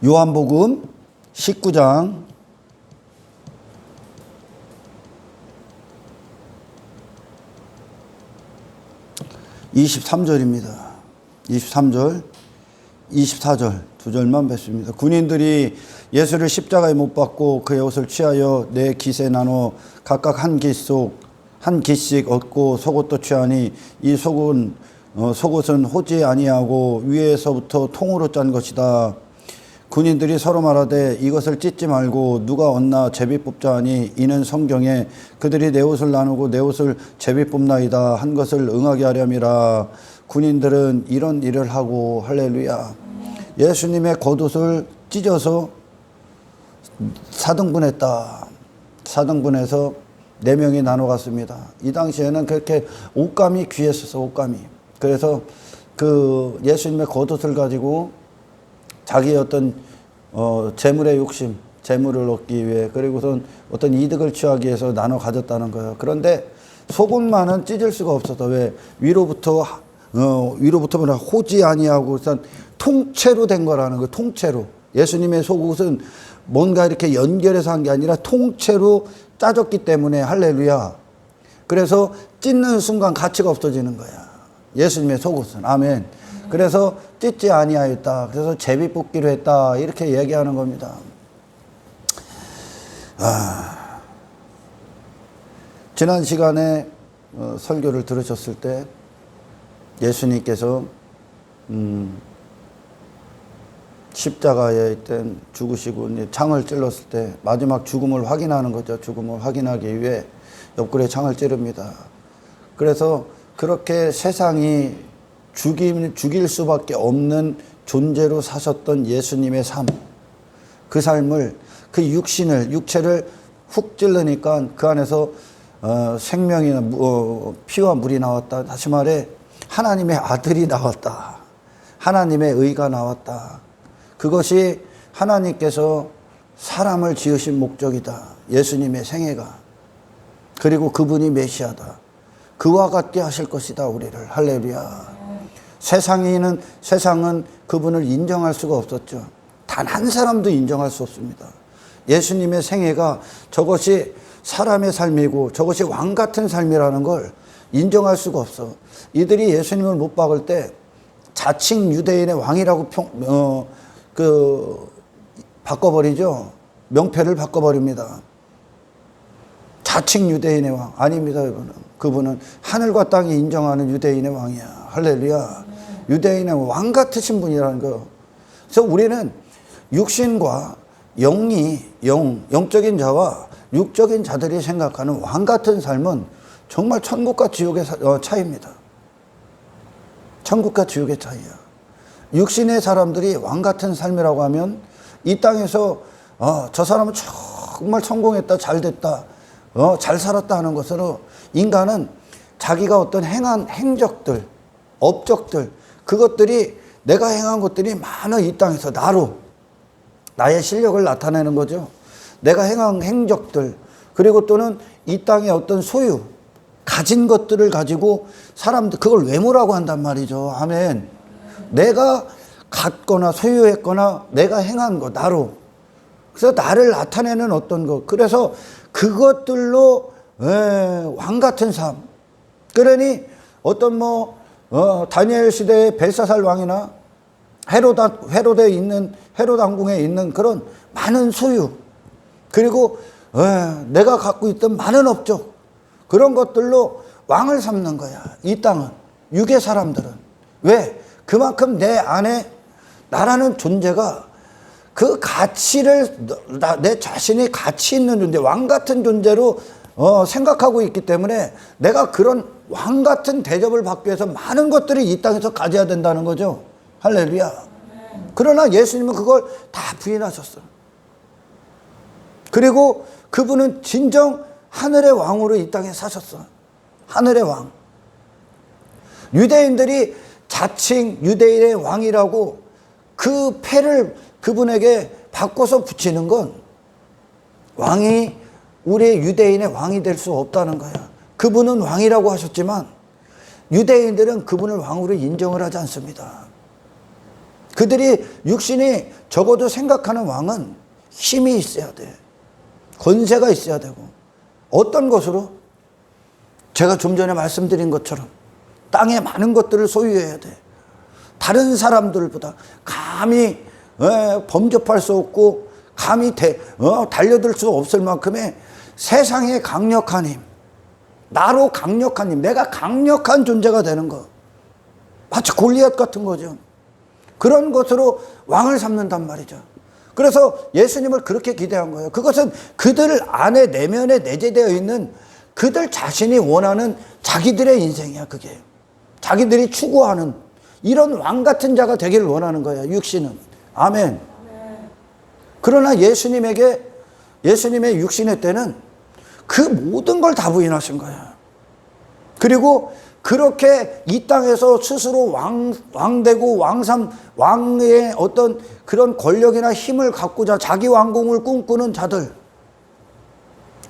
요한복음 19장 23절입니다. 23절, 24절 두 절만 뵙습니다. 군인들이 예수를 십자가에 못 박고 그의 옷을 취하여 네 깃에 나눠 각각 한 깃씩 얻고 속옷도 취하니 이 속옷은 호지 아니하고 위에서부터 통으로 짠 것이다. 군인들이 서로 말하되 이것을 찢지 말고 누가 얻나 제비 뽑자 하니 이는 성경에 그들이 내 옷을 나누고 내 옷을 제비 뽑나이다 한 것을 응하게 하렴이라. 군인들은 이런 일을 하고 할렐루야. 예수님의 겉옷을 찢어서 4등분했다. 4등분해서 4명이 나눠 갔습니다. 이 당시에는 그렇게 옷감이 귀했었어. 옷감이. 그래서 그 예수님의 겉옷을 가지고 자기의 어떤 재물의 욕심, 재물을 얻기 위해, 그리고선 어떤 이득을 취하기 위해서 나눠 가졌다는 거예요. 그런데 속옷만은 찢을 수가 없어서 왜 위로부터 뭐라 호지 아니하고 일단 통째로 된 거라는 거예요. 통째로. 예수님의 속옷은 뭔가 이렇게 연결해서 한 게 아니라 통째로 짜졌기 때문에 할렐루야. 그래서 찢는 순간 가치가 없어지는 거야. 예수님의 속옷은. 아멘. 그래서 찢지 아니하였다. 그래서 제비 뽑기로 했다. 이렇게 얘기하는 겁니다. 지난 시간에 설교를 들으셨을 때 예수님께서 십자가에 있던 죽으시고 창을 찔렀을 때 마지막 죽음을 확인하는 거죠. 죽음을 확인하기 위해 옆구리에 창을 찌릅니다. 그래서 그렇게 세상이 죽일 수밖에 없는 존재로 사셨던 예수님의 삶, 그 삶을, 그 육체를 훅 찔르니까 그 안에서 생명이나 피와 물이 나왔다. 다시 말해 하나님의 아들이 나왔다. 하나님의 의가 나왔다. 그것이 하나님께서 사람을 지으신 목적이다. 예수님의 생애가. 그리고 그분이 메시아다. 그와 같게 하실 것이다. 우리를. 할렐루야. 세상은 그분을 인정할 수가 없었죠. 단 한 사람도 인정할 수 없습니다. 예수님의 생애가 저것이 사람의 삶이고 저것이 왕 같은 삶이라는 걸 인정할 수가 없어. 이들이 예수님을 못 박을 때 자칭 유대인의 왕이라고 바꿔버리죠. 명패를 바꿔버립니다. 자칭 유대인의 왕. 아닙니다. 그분은 하늘과 땅이 인정하는 유대인의 왕이야. 할렐루야. 유대인의 왕 같으신 분이라는 거. 그래서 우리는 육신과 영적인 자와 육적인 자들이 생각하는 왕 같은 삶은 정말 천국과 지옥의 차이입니다. 천국과 지옥의 차이야. 육신의 사람들이 왕 같은 삶이라고 하면 이 땅에서 저 사람은 정말 성공했다, 잘 됐다, 잘 살았다 하는 것으로 인간은 자기가 어떤 행한 행적들, 업적들, 그것들이 내가 행한 것들이 많아. 이 땅에서 나의 실력을 나타내는 거죠. 내가 행한 행적들, 그리고 또는 이 땅의 어떤 소유, 가진 것들을 가지고 사람들 그걸 외모라고 한단 말이죠. 아멘. 내가 갖거나 소유했거나 내가 행한 거, 그래서 나를 나타내는 어떤 것. 그래서 그것들로 왕 같은 삶. 그러니 어떤 다니엘 시대의 벨사살 왕이나 헤로데 있는 헤롯 왕궁에 있는 그런 많은 소유, 그리고 내가 갖고 있던 많은 업적, 그런 것들로 왕을 삼는 거야. 이 땅은, 육의 사람들은. 왜? 그만큼 내 안에 나라는 존재가 그 가치를, 내 자신이 가치 있는 존재, 왕 같은 존재로 생각하고 있기 때문에 내가 그런 왕 같은 대접을 받기 위해서 많은 것들을 이 땅에서 가져야 된다는 거죠. 할렐루야. 그러나 예수님은 그걸 다 부인하셨어요. 그리고 그분은 진정 하늘의 왕으로 이 땅에 사셨어요. 하늘의 왕. 유대인들이 자칭 유대인의 왕이라고 그 패를 그분에게 바꿔서 붙이는 건 왕이 우리의 유대인의 왕이 될 수 없다는 거야. 그분은 왕이라고 하셨지만 유대인들은 그분을 왕으로 인정을 하지 않습니다. 그들이 육신이 적어도 생각하는 왕은 힘이 있어야 돼. 권세가 있어야 되고. 어떤 것으로? 제가 좀 전에 말씀드린 것처럼 땅에 많은 것들을 소유해야 돼. 다른 사람들보다 감히 범접할 수 없고 감히 달려들 수 없을 만큼의 세상의 강력한 힘, 나로 강력한 힘, 내가 강력한 존재가 되는 거. 마치 골리앗 같은 거죠. 그런 것으로 왕을 삼는단 말이죠. 그래서 예수님을 그렇게 기대한 거예요. 그것은 그들 안에 내면에 내재되어 있는 그들 자신이 원하는 자기들의 인생이야. 그게 자기들이 추구하는 이런 왕 같은 자가 되기를 원하는 거야. 육신은. 아멘. 그러나 예수님의 육신의 때는 그 모든 걸 다 부인하신 거야. 그리고 그렇게 이 땅에서 스스로 왕되고 왕의 어떤 그런 권력이나 힘을 갖고자 자기 왕궁을 꿈꾸는 자들,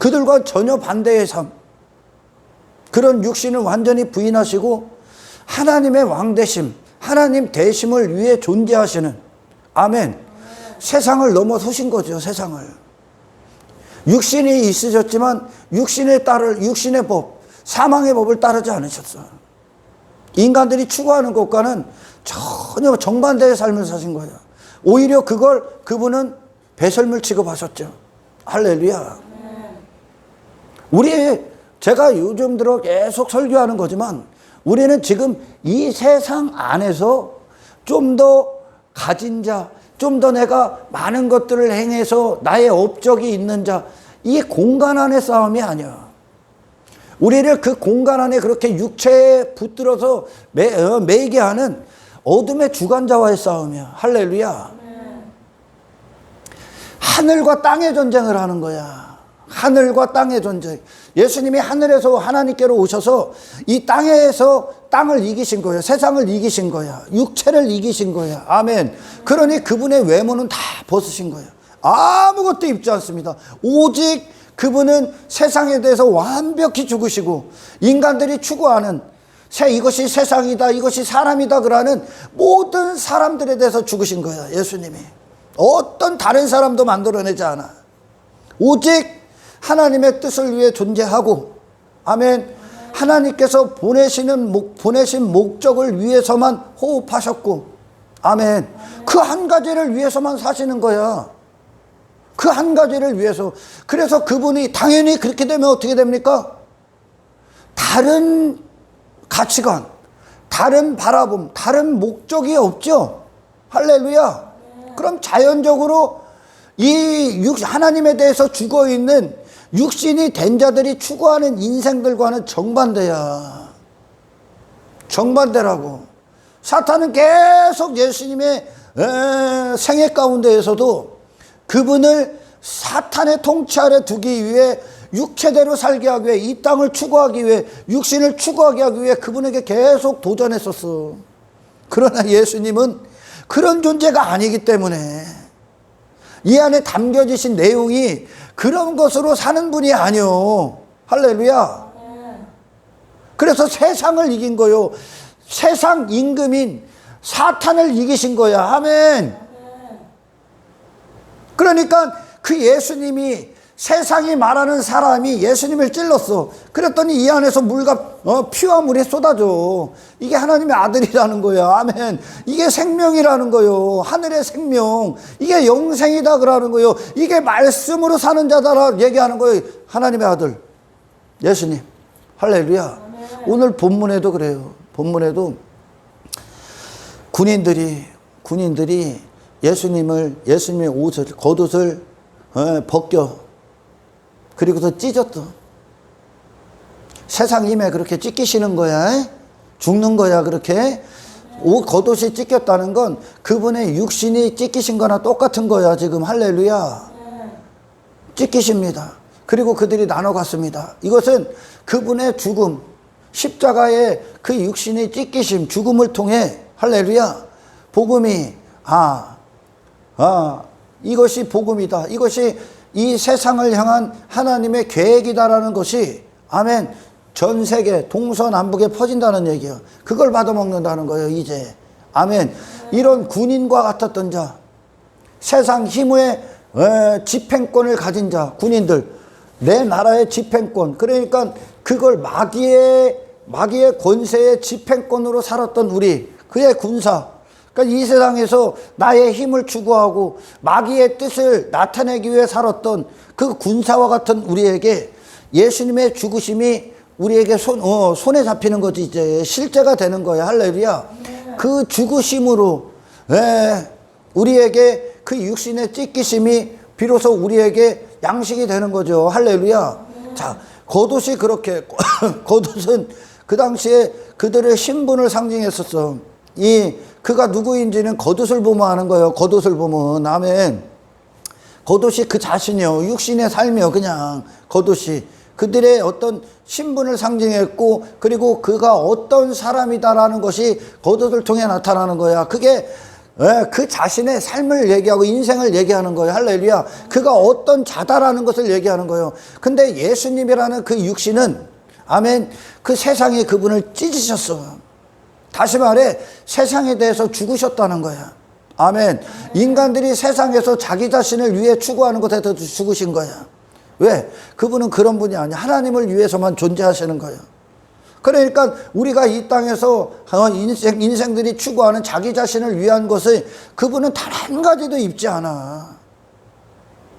그들과 전혀 반대의 삶, 그런 육신을 완전히 부인하시고 하나님의 왕되심, 하나님 되심을 위해 존재하시는, 아멘, 세상을 넘어서신 거죠. 세상을. 육신이 있으셨지만 육신의 법, 사망의 법을 따르지 않으셨어. 인간들이 추구하는 것과는 전혀 정반대의 삶을 사신 거예요. 오히려 그분은 배설물 취급하셨죠. 할렐루야. 제가 요즘 들어 계속 설교하는 거지만 우리는 지금 이 세상 안에서 좀 더 가진 자, 좀 더 내가 많은 것들을 행해서 나의 업적이 있는 자, 이 공간 안의 싸움이 아니야. 우리를 그 공간 안에 그렇게 육체에 붙들어서 매이게 하는 어둠의 주관자와의 싸움이야. 할렐루야. 하늘과 땅의 전쟁을 하는 거야. 하늘과 땅의 전쟁. 예수님이 하늘에서 하나님께로 오셔서 이 땅에서 땅을 이기신 거예요. 세상을 이기신 거야. 육체를 이기신 거야. 아멘. 그러니 그분의 외모는 다 벗으신 거예요. 아무것도 입지 않습니다. 오직 그분은 세상에 대해서 완벽히 죽으시고 인간들이 추구하는 이것이 세상이다, 이것이 사람이다 그러는 모든 사람들에 대해서 죽으신 거야. 예수님이. 어떤 다른 사람도 만들어내지 않아. 오직 하나님의 뜻을 위해 존재하고, 아멘, 하나님께서 보내신 목적을 위해서만 호흡하셨고, 아멘, 그 한 가지를 위해서만 사시는 거야. 그 한 가지를 위해서. 그래서 그분이 당연히 그렇게 되면 어떻게 됩니까? 다른 가치관, 다른 바라봄, 다른 목적이 없죠. 할렐루야. 그럼 자연적으로 하나님에 대해서 죽어있는 육신이 된 자들이 추구하는 인생들과는 정반대야. 정반대라고. 사탄은 계속 예수님의 생애 가운데에서도 그분을 사탄의 통치 아래 두기 위해 육체대로 살게 하기 위해 이 땅을 추구하기 위해 육신을 추구하게 하기 위해 그분에게 계속 도전했었어. 그러나 예수님은 그런 존재가 아니기 때문에 이 안에 담겨지신 내용이 그런 것으로 사는 분이 아니요. 할렐루야. 그래서 세상을 이긴 거요. 세상 임금인 사탄을 이기신 거야. 아멘. 그러니까 그 예수님이 세상이 말하는 사람이 예수님을 찔렀어. 그랬더니 이 안에서 물과 피와 물이 쏟아져. 이게 하나님의 아들이라는 거야. 아멘. 이게 생명이라는 거요. 하늘의 생명. 이게 영생이다 그러는 거요. 이게 말씀으로 사는 자다라 얘기하는 거예요. 하나님의 아들 예수님. 할렐루야. 아멘. 오늘 본문에도 그래요. 본문에도 군인들이 예수님의 옷을, 겉옷을 벗겨 그리고서 찢었어. 세상 힘에 그렇게 찢기시는 거야. 죽는 거야. 그렇게 겉옷이 찢겼다는 건 그분의 육신이 찢기신 거나 똑같은 거야. 지금. 할렐루야. 찢기십니다. 그리고 그들이 나눠갔습니다. 이것은 그분의 죽음, 십자가의 그 육신이 찢기심, 죽음을 통해, 할렐루야, 복음이 이것이 복음이다. 이것이 이 세상을 향한 하나님의 계획이다라는 것이, 아멘, 전 세계 동서남북에 퍼진다는 얘기예요. 그걸 받아먹는다는 거예요. 이제. 아멘. 이런 군인과 같았던 자, 세상 힘의 집행권을 가진 자, 군인들, 내 나라의 집행권, 그러니까 그걸 마귀의 권세의 집행권으로 살았던 우리, 그의 군사. 그러니까 이 세상에서 나의 힘을 추구하고 마귀의 뜻을 나타내기 위해 살았던 그 군사와 같은 우리에게 예수님의 죽으심이 우리에게 손에 잡히는 거지, 이제 실제가 되는 거야. 할렐루야. 그 죽으심으로 우리에게 그 육신의 찢기심이 비로소 우리에게 양식이 되는 거죠. 할렐루야. 자, 겉옷이 그렇게 겉옷은 그 당시에 그들의 신분을 상징했었어. 그가 누구인지는 겉옷을 보면 아는 거예요. 겉옷을 보면. 아멘. 겉옷이 그 자신이요, 육신의 삶이요. 그냥 겉옷이 그들의 어떤 신분을 상징했고, 그리고 그가 어떤 사람이다라는 것이 겉옷을 통해 나타나는 거야. 그게 그 자신의 삶을 얘기하고 인생을 얘기하는 거예요. 할렐루야. 그가 어떤 자다라는 것을 얘기하는 거예요. 근데 예수님이라는 그 육신은, 아멘, 그 세상에 그분을 찢으셨어. 다시 말해 세상에 대해서 죽으셨다는 거야. 아멘. 인간들이 세상에서 자기 자신을 위해 추구하는 것에 대해서 죽으신 거야. 왜? 그분은 그런 분이 아니야. 하나님을 위해서만 존재하시는 거예요. 그러니까 우리가 이 땅에서 인생들이 추구하는 자기 자신을 위한 것을 그분은 단 한 가지도 입지 않아.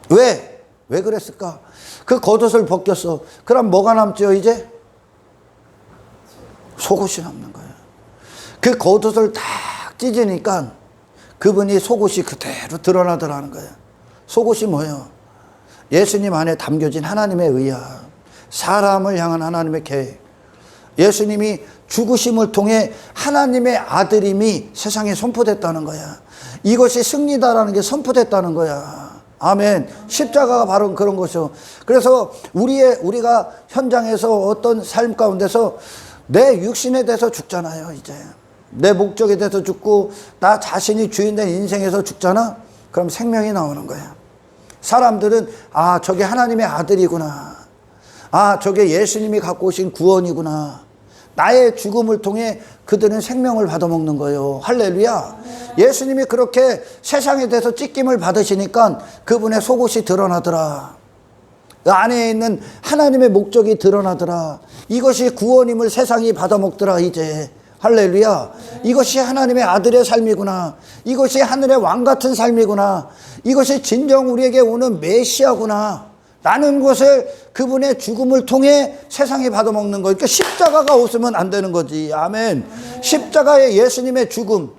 왜? 왜 그랬을까? 그 겉옷을 벗겼어. 그럼 뭐가 남죠 이제? 속옷이 남는 거예요. 그 겉옷을 딱 찢으니까 그분이 속옷이 그대로 드러나더라는 거예요. 속옷이 뭐예요? 예수님 안에 담겨진 하나님의 의야. 사람을 향한 하나님의 계획. 예수님이 죽으심을 통해 하나님의 아들임이 세상에 선포됐다는 거야. 이것이 승리다라는 게 선포됐다는 거야. 아멘. 십자가가 바로 그런 것이죠. 그래서 우리가 현장에서 어떤 삶 가운데서 내 육신에 대해서 죽잖아요. 이제 내 목적에 대해서 죽고 나 자신이 주인된 인생에서 죽잖아. 그럼 생명이 나오는 거야. 사람들은 저게 하나님의 아들이구나. 저게 예수님이 갖고 오신 구원이구나. 나의 죽음을 통해 그들은 생명을 받아먹는 거예요. 할렐루야. 예수님이 그렇게 세상에 대해서 찢김을 받으시니까 그분의 속옷이 드러나더라. 그 안에 있는 하나님의 목적이 드러나더라. 이것이 구원임을 세상이 받아먹더라. 이제 할렐루야. 이것이 하나님의 아들의 삶이구나. 이것이 하늘의 왕 같은 삶이구나. 이것이 진정 우리에게 오는 메시아구나 라는 것을 그분의 죽음을 통해 세상이 받아먹는 거예요. 그러니까 십자가가 없으면 안 되는 거지. 아멘. 십자가의 예수님의 죽음,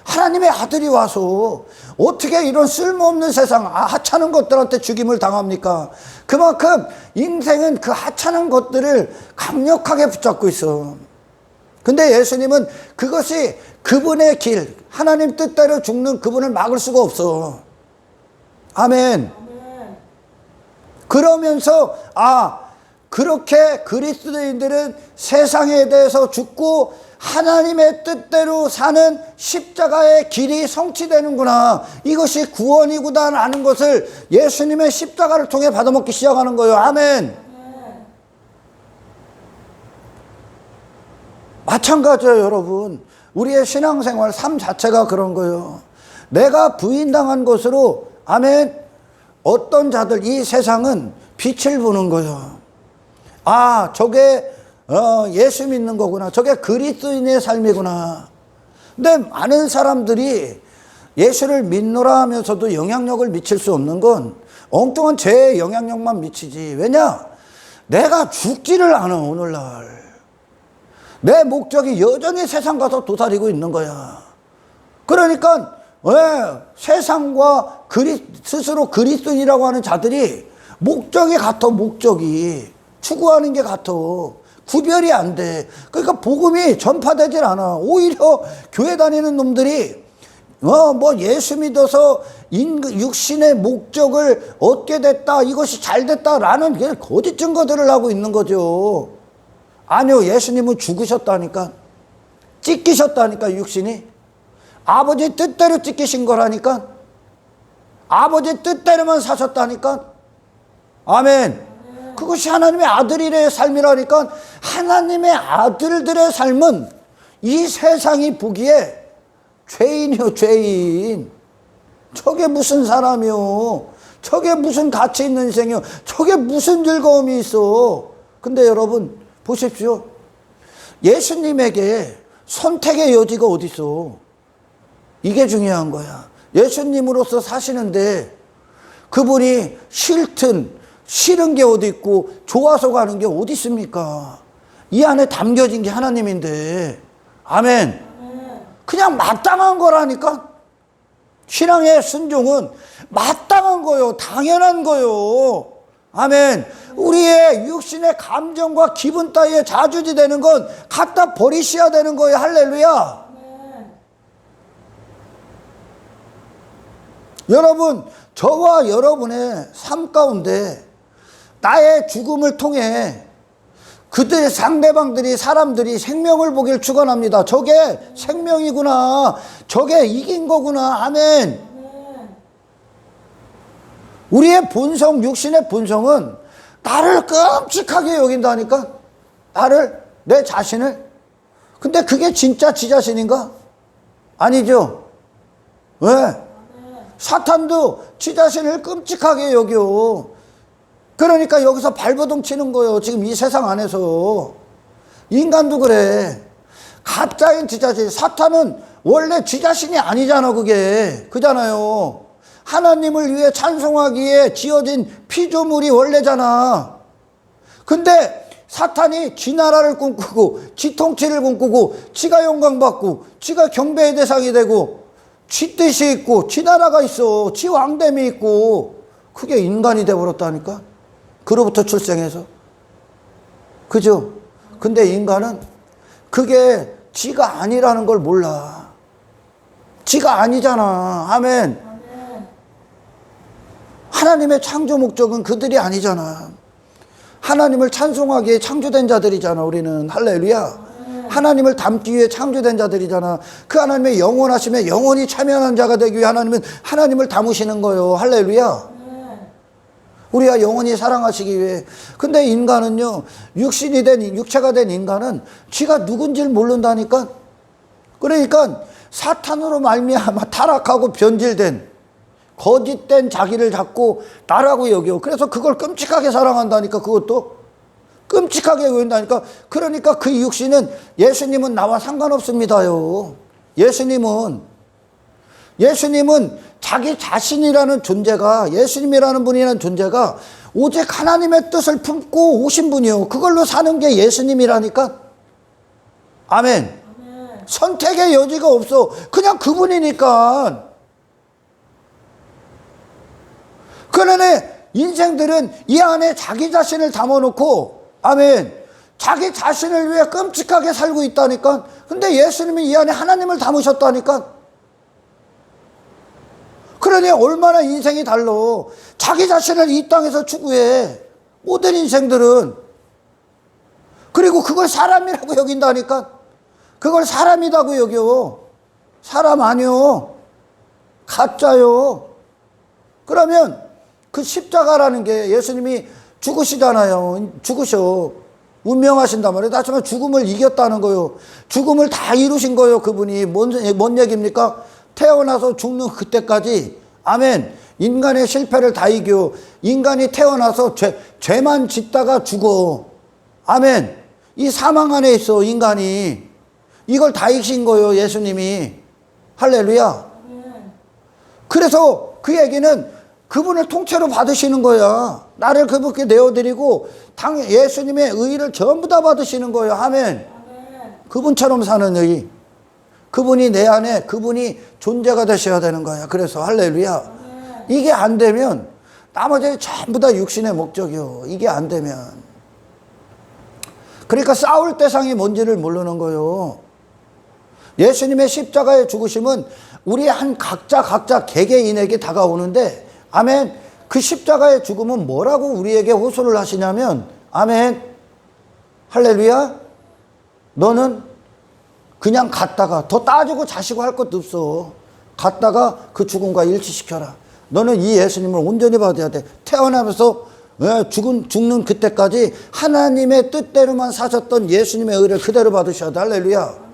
하나님의 아들이 와서 어떻게 이런 쓸모없는 세상, 하찮은 것들한테 죽임을 당합니까? 그만큼 인생은 그 하찮은 것들을 강력하게 붙잡고 있어. 근데 예수님은 그것이 그분의 길, 하나님 뜻대로 죽는 그분을 막을 수가 없어. 아멘. 그러면서 그렇게 그리스도인들은 세상에 대해서 죽고 하나님의 뜻대로 사는 십자가의 길이 성취되는구나. 이것이 구원이구나라는 것을 예수님의 십자가를 통해 받아먹기 시작하는 거예요. 아멘. 마찬가지예요, 여러분. 우리의 신앙생활, 삶 자체가 그런 거예요. 내가 부인당한 것으로, 아멘, 어떤 자들, 이 세상은 빛을 보는 거예요. 저게 예수 믿는 거구나. 저게 그리스도인의 삶이구나. 근데 많은 사람들이 예수를 믿노라 하면서도 영향력을 미칠 수 없는 건 엉뚱한 죄의 영향력만 미치지. 왜냐? 내가 죽지를 않아. 오늘날 내 목적이 여전히 세상 가서 도사리고 있는 거야. 그러니까 세상과 스스로 그리스도인이라고 하는 자들이 목적이 같아. 목적이 추구하는 게 같아. 구별이 안 돼. 그러니까 복음이 전파되질 않아. 오히려 교회 다니는 놈들이 예수 믿어서 육신의 목적을 얻게 됐다, 이것이 잘 됐다라는 그냥 거짓 증거들을 하고 있는 거죠. 아니요, 예수님은 죽으셨다니까. 찢기셨다니까. 육신이 아버지 뜻대로 찢기신 거라니까. 아버지 뜻대로만 사셨다니까. 아멘. 그것이 하나님의 아들의 삶이라니까. 하나님의 아들들의 삶은 이 세상이 보기에 죄인이요, 죄인. 저게 무슨 사람이요? 저게 무슨 가치 있는 인생이요? 저게 무슨 즐거움이 있어? 근데 여러분, 보십시오. 예수님에게 선택의 여지가 어디 있어? 이게 중요한 거야. 예수님으로서 사시는데 그분이 싫은 게 어디 있고 좋아서 가는 게 어디 있습니까? 이 안에 담겨진 게 하나님인데. 아멘. 그냥 마땅한 거라니까. 신앙의 순종은 마땅한 거요. 당연한 거요. 아멘. 우리의 육신의 감정과 기분 따위에 자주지 되는 건 갖다 버리셔야 되는 거예요. 할렐루야. 여러분, 저와 여러분의 삶 가운데 나의 죽음을 통해 그들 상대방들이 사람들이 생명을 보길 축원합니다. 저게 생명이구나. 저게 이긴 거구나. 아멘. 우리의 본성, 육신의 본성은 나를 끔찍하게 여긴다니까. 나를, 내 자신을. 근데 그게 진짜 지 자신인가? 아니죠. 왜? 사탄도 지 자신을 끔찍하게 여겨. 그러니까 여기서 발버둥 치는 거예요. 지금 이 세상 안에서. 인간도 그래. 가짜인 지 자신. 사탄은 원래 지 자신이 아니잖아, 그게. 그잖아요. 하나님을 위해 찬송하기에 지어진 피조물이 원래잖아. 근데 사탄이 지 나라를 꿈꾸고, 지 통치를 꿈꾸고, 지가 영광받고, 지가 경배의 대상이 되고, 지 뜻이 있고, 지 나라가 있어. 지 왕됨이 있고. 그게 인간이 되어버렸다니까. 그로부터 출생해서. 그죠? 근데 인간은 그게 지가 아니라는 걸 몰라. 지가 아니잖아. 아멘. 하나님의 창조 목적은 그들이 아니잖아. 하나님을 찬송하기에 창조된 자들이잖아. 우리는. 할렐루야. 하나님을 닮기 위해 창조된 자들이잖아. 그 하나님의 영원하심에 영원히 참여하는 자가 되기 위해 하나님은 하나님을 담으시는 거예요. 할렐루야. 우리가 영원히 사랑하시기 위해. 근데 인간은요, 육체가 된 인간은 지가 누군지를 모른다니까. 그러니까 사탄으로 말미암아 타락하고 변질된 거짓된 자기를 잡고 나라고 여겨. 그래서 그걸 끔찍하게 사랑한다니까. 그것도 끔찍하게 여긴다니까. 그러니까 그 육신은, 예수님은 나와 상관없습니다요. 예수님은 자기 자신이라는 존재가, 예수님이라는 분이라는 존재가 오직 하나님의 뜻을 품고 오신 분이요. 그걸로 사는 게 예수님이라니까. 아멘. 선택의 여지가 없어. 그냥 그분이니까. 그러네 인생들은 이 안에 자기 자신을 담아놓고, 아멘, 자기 자신을 위해 끔찍하게 살고 있다니까. 근데 예수님이 이 안에 하나님을 담으셨다니까. 그러니 얼마나 인생이 달라. 자기 자신을 이 땅에서 추구해, 모든 인생들은. 그리고 그걸 사람이라고 여긴다니까. 그걸 사람이라고 여겨. 사람 아니요. 가짜요. 그러면 그 십자가라는 게, 예수님이 죽으시잖아요. 죽으셔. 운명하신단 말이에요. 하지만 죽음을 이겼다는 거예요. 죽음을 다 이루신 거예요. 그분이. 뭔 얘기입니까? 태어나서 죽는 그때까지. 아멘. 인간의 실패를 다 이겨. 인간이 태어나서 죄만 짓다가 죽어. 아멘. 이 사망 안에 있어, 인간이. 이걸 다 이기신 거예요, 예수님이. 할렐루야. 그래서 그 얘기는 그분을 통째로 받으시는 거야. 나를 그분께 내어드리고 예수님의 의의를 전부 다 받으시는 거예요. 아멘. 그분처럼 사는 의. 그분이 내 안에, 그분이 존재가 되셔야 되는 거야. 그래서 할렐루야. 이게 안 되면 나머지 전부 다 육신의 목적이요. 이게 안 되면. 그러니까 싸울 대상이 뭔지를 모르는 거예요. 예수님의 십자가의 죽으심은 우리 한 각자 개개인에게 다가오는데, 아멘, 그 십자가의 죽음은 뭐라고 우리에게 호소를 하시냐면, 아멘, 할렐루야, 너는 그냥 갔다가, 더 따지고 자시고 할 것도 없어. 갔다가 그 죽음과 일치시켜라. 너는 이 예수님을 온전히 받아야 돼. 태어나면서 죽는 그때까지 하나님의 뜻대로만 사셨던 예수님의 의를 그대로 받으셔야 돼. 할렐루야.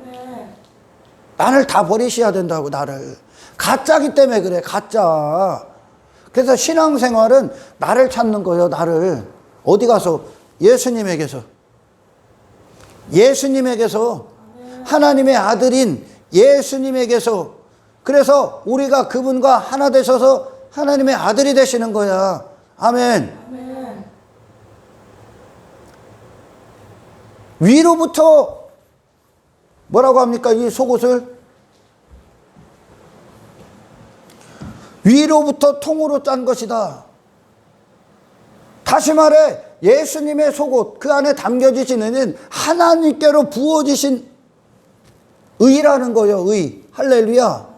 나를 다 버리셔야 된다고, 나를. 가짜기 때문에 그래, 가짜. 그래서 신앙생활은 나를 찾는 거예요, 나를. 어디 가서? 예수님에게서. 예수님에게서. 하나님의 아들인 예수님에게서. 그래서 우리가 그분과 하나 되셔서 하나님의 아들이 되시는 거야. 아멘. 아멘. 위로부터 뭐라고 합니까? 이 속옷을 위로부터 통으로 짠 것이다. 다시 말해 예수님의 속옷, 그 안에 담겨지시는 하나님께로 부어지신 의라는 거예요. 의. 할렐루야.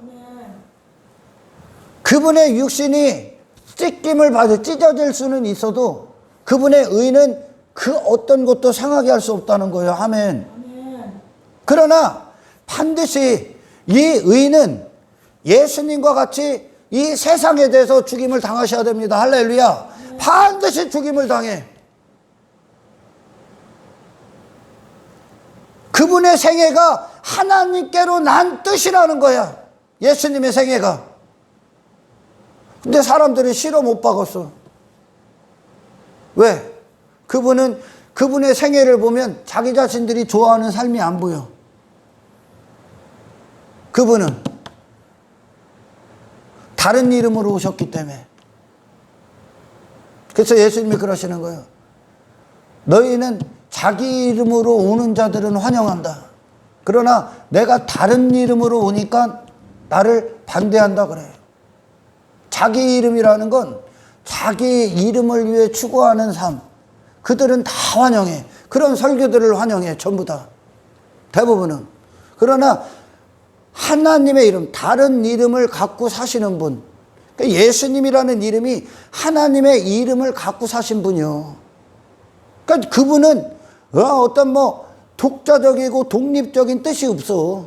그분의 육신이 찢김을 받아 찢어질 수는 있어도 그분의 의는 그 어떤 것도 상하게 할 수 없다는 거예요. 아멘. 그러나 반드시 이 의는 예수님과 같이 이 세상에 대해서 죽임을 당하셔야 됩니다. 할렐루야. 반드시 죽임을 당해. 그분의 생애가 하나님께로 난 뜻이라는 거야. 예수님의 생애가. 근데 사람들이 싫어 못 박았어. 왜? 그분은 그분의 생애를 보면 자기 자신들이 좋아하는 삶이 안 보여. 그분은 다른 이름으로 오셨기 때문에. 그래서 예수님이 그러시는 거예요. 너희는 자기 이름으로 오는 자들은 환영한다. 그러나 내가 다른 이름으로 오니까 나를 반대한다 그래요. 자기 이름이라는 건 자기 이름을 위해 추구하는 삶. 그들은 다 환영해. 그런 설교들을 환영해. 전부 다. 대부분은. 그러나 하나님의 이름, 다른 이름을 갖고 사시는 분. 예수님이라는 이름이 하나님의 이름을 갖고 사신 분이요. 그러니까 그분은 어떤 독자적이고 독립적인 뜻이 없어.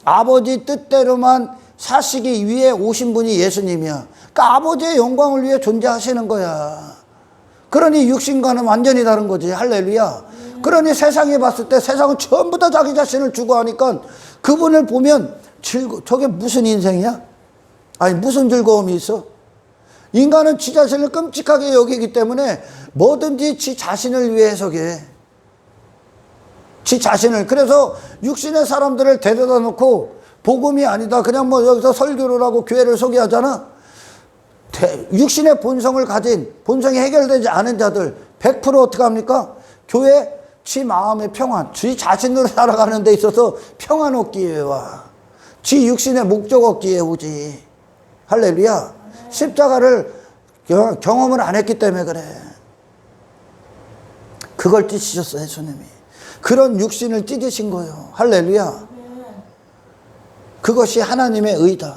아버지 뜻대로만 사시기 위해 오신 분이 예수님이야. 그러니까 아버지의 영광을 위해 존재하시는 거야. 그러니 육신과는 완전히 다른 거지. 할렐루야. 그러니 세상에 봤을 때 세상은 전부 다 자기 자신을 주고 하니까 그분을 보면 저게 무슨 인생이야? 아니 무슨 즐거움이 있어? 인간은 지 자신을 끔찍하게 여기기 때문에 뭐든지 지 자신을 위해 해석해. 지 자신을. 그래서 육신의 사람들을 데려다 놓고 복음이 아니다. 그냥 여기서 설교를 하고 교회를 소개하잖아. 육신의 본성을 가진, 본성이 해결되지 않은 자들 100% 어떻게 합니까? 교회 지 마음의 평안, 지 자신으로 살아가는 데 있어서 평안 얻기에 와. 지 육신의 목적 얻기에 오지. 할렐루야. 십자가를 경험을 안 했기 때문에 그래. 그걸 찢으셨어 예수님이. 그런 육신을 찢으신 거예요. 할렐루야. 그것이 하나님의 의다.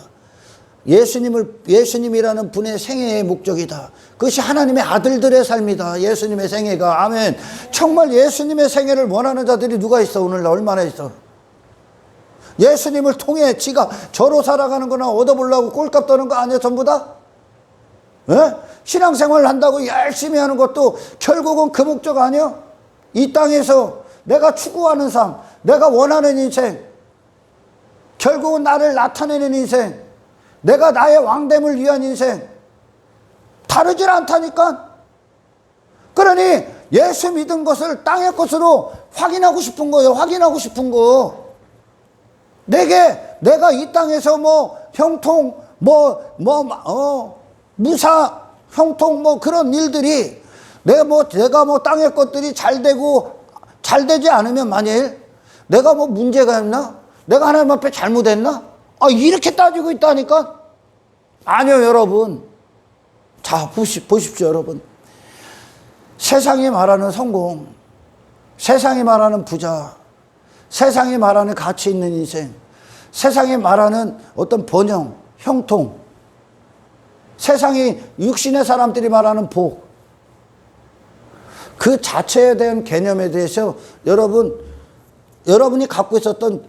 예수님이라는 분의 생애의 목적이다. 그것이 하나님의 아들들의 삶이다. 예수님의 생애가. 아멘. 정말 예수님의 생애를 원하는 자들이 누가 있어? 오늘날 얼마나 있어? 예수님을 통해 지가 저로 살아가는 거나 얻어보려고 꼴값 떠는 거 아니야 전부 다? 예? 신앙생활을 한다고 열심히 하는 것도 결국은 그 목적 아니야? 이 땅에서 내가 추구하는 삶, 내가 원하는 인생, 결국은 나를 나타내는 인생, 내가 나의 왕됨을 위한 인생, 다르질 않다니까. 그러니 예수 믿은 것을 땅의 것으로 확인하고 싶은 거예요. 확인하고 싶은 거. 내가 이 땅에서 형통, 무사, 형통, 그런 일들이, 내가 땅의 것들이 잘 되지 않으면 만일, 내가 문제가 있나? 내가 하나님 앞에 잘못했나? 이렇게 따지고 있다니까? 아니요, 여러분. 자, 보십시오, 여러분. 세상이 말하는 성공, 세상이 말하는 부자, 세상이 말하는 가치 있는 인생, 세상이 말하는 어떤 번영, 형통, 세상이 육신의 사람들이 말하는 복, 그 자체에 대한 개념에 대해서 여러분이 갖고 있었던